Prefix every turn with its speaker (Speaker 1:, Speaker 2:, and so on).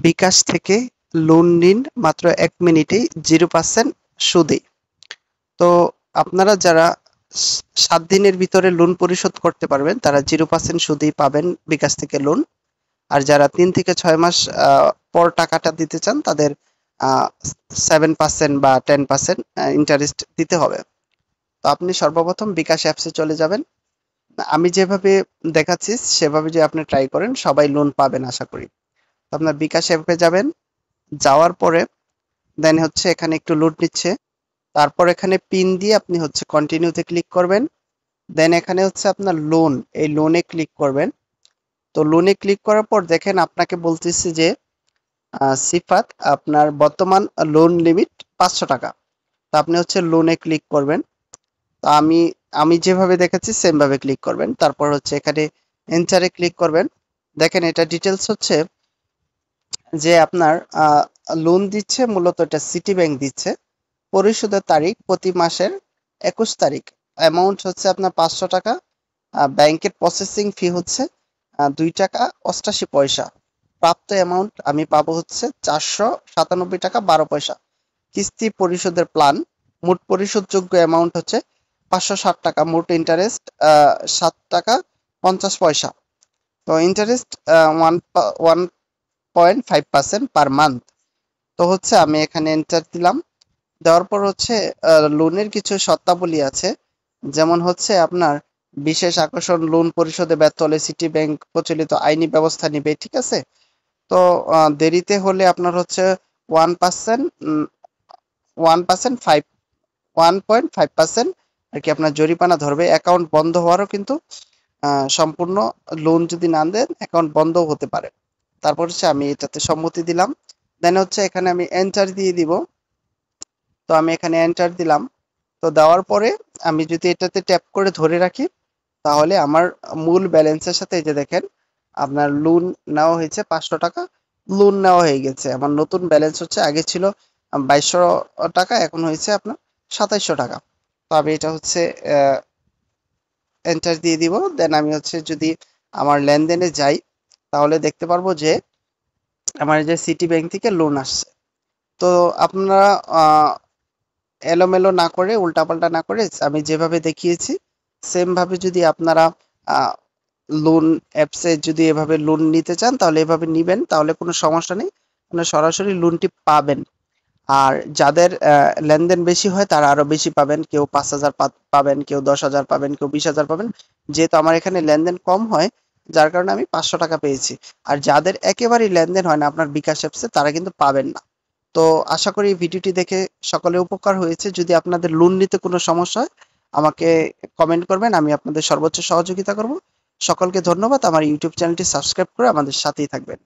Speaker 1: বিকাশ থেকে লোন নিন মাত্র 1 মিনিটেই 0% সুদে। তো আপনারা যারা 7 দিনের ভিতরে লোন পরিশোধ করতে পারবেন তারা 0% সুদেই পাবেন বিকাশ থেকে লোন। আর যারা 3 থেকে 6 মাস পর টাকাটা দিতে চান তাদের 7% বা 10% ইন্টারেস্ট দিতে হবে। তো আপনি সর্বপ্রথম বিকাশ অ্যাপসে চলে যাবেন। আমি যেভাবে দেখাচ্ছি সেভাবে যদি আপনি ট্রাই করেন সবাই লোন পাবেন আশা করি। তো আপনার বিকাশ অ্যাপে যাবেন, যাওয়ার পরে দেন হচ্ছে এখানে একটু লোড নিচ্ছে, তারপর এখানে পিন দিয়ে আপনি হচ্ছে কন্টিনিউতে ক্লিক করবেন। দেন এখানে হচ্ছে আপনার লোন, এই লোনে ক্লিক করবেন। তো লোনে ক্লিক করার পর দেখেন আপনাকে বলতেছে যে সিফাত আপনার বর্তমান লোন লিমিট 500 টাকা। তো আপনি হচ্ছে লোনে ক্লিক করবেন। তো আমি যেভাবে দেখাচ্ছি সেম ভাবে ক্লিক করবেন, তারপর হচ্ছে এখানে এন্টারে ক্লিক করবেন। দেখেন এটা ডিটেলস হচ্ছে যে আপনার লোন দিচ্ছে, মূলত এটা সিটি ব্যাংক দিচ্ছে। পরিশোধের তারিখ প্রতি মাসের 21 তারিখ। অ্যামাউন্ট হচ্ছে আপনার 500 টাকা। ব্যাংকের প্রসেসিং ফি হচ্ছে 2 টাকা 88 পয়সা। প্রাপ্ত অ্যামাউন্ট আমি পাবো হচ্ছে 497 টাকা 12 পয়সা। কিস্তি পরিশোধের প্ল্যান, মোট পরিশোধযোগ্য অ্যামাউন্ট হচ্ছে 560 টাকা। মোট ইন্টারেস্ট 7 টাকা 50 পয়সা। তো ইন্টারেস্ট 1.5% পার মান্থ। তো হচ্ছে আমি এখানে এন্টার দিলাম। দেওয়ার পর হচ্ছে লোনের কিছু শর্তাবলী আছে, যেমন হচ্ছে আপনার বিশেষ আকর্ষণ লোন পরিশোধে ব্যর্থ হলে সিটি ব্যাংক প্রচলিত আইনি ব্যবস্থা নিবে, ঠিক আছে। তো দেরিতে হলে আপনার হচ্ছে 1% 1.5% আর কি আপনার জরিমানা ধরবে। অ্যাকাউন্ট বন্ধ হওয়ারও কিন্তু সম্পূর্ণ লোন যদি না দেন অ্যাকাউন্ট বন্ধও হতে পারে। তারপর হচ্ছে আমি এটাতে সম্মতি দিলাম। দেন হচ্ছে এখানে আমি এন্টার দিয়ে দিব। তো আমি এখানে এন্টার দিলাম। তো দেওয়ার পরে আমি যদি এটাতে ট্যাপ করে ধরে রাখি তাহলে আমার মূল ব্যালেন্সের সাথে এই যে দেখেন আপনার লোন নেওয়া হয়েছে 500 টাকা, লোন নেওয়া হয়ে গেছে। আমার নতুন ব্যালেন্স হচ্ছে আগে ছিল 2200 টাকা, এখন হয়েছে আপনার 2700 টাকা। তো আমি এটা হচ্ছে এন্টার দিয়ে দিব। দেন আমি হচ্ছে যদি আমার লেনদেনে যাই তাহলে দেখতে পারবো যে আমার যে সিটি ব্যাংক থেকে লোন আসছে। তো আপনারা এলোমেলো না করে উল্টাপাল্টা না করে আমি যেভাবে দেখিয়েছি সেম ভাবে যদি আপনারা লোন অ্যাপসে যদি এভাবে লোন নিতে চান তাহলে এভাবে নিবেন, তাহলে কোনো সমস্যা নেই, আপনারা সরাসরি লোনটি পাবেন। আর যাদের লেনদেন বেশি হয় তারা আরো বেশি পাবেন, কেউ 5,000 পাবেন, কেউ 10,000 পাবেন, কেউ 20,000 পাবেন। যেহেতু আমার এখানে লেনদেন কম হয় যার কারণে আমি 500 টাকা পেয়েছি। আর যাদের একেবারেই লেনদেন হয় না আপনার বিকাশ অ্যাপসে তারা কিন্তু পাবেন না। তো আশা করি ভিডিওটি দেখে সকলে উপকার হয়েছে। যদি আপনাদের লোন নিতে কোনো সমস্যা হয় আমাকে কমেন্ট করবেন, আমি আপনাদের সর্বোচ্চ সহযোগিতা করব। সকলকে ধন্যবাদ। আমার ইউটিউব চ্যানেলটি সাবস্ক্রাইব করে আমাদের সাথেই থাকবেন।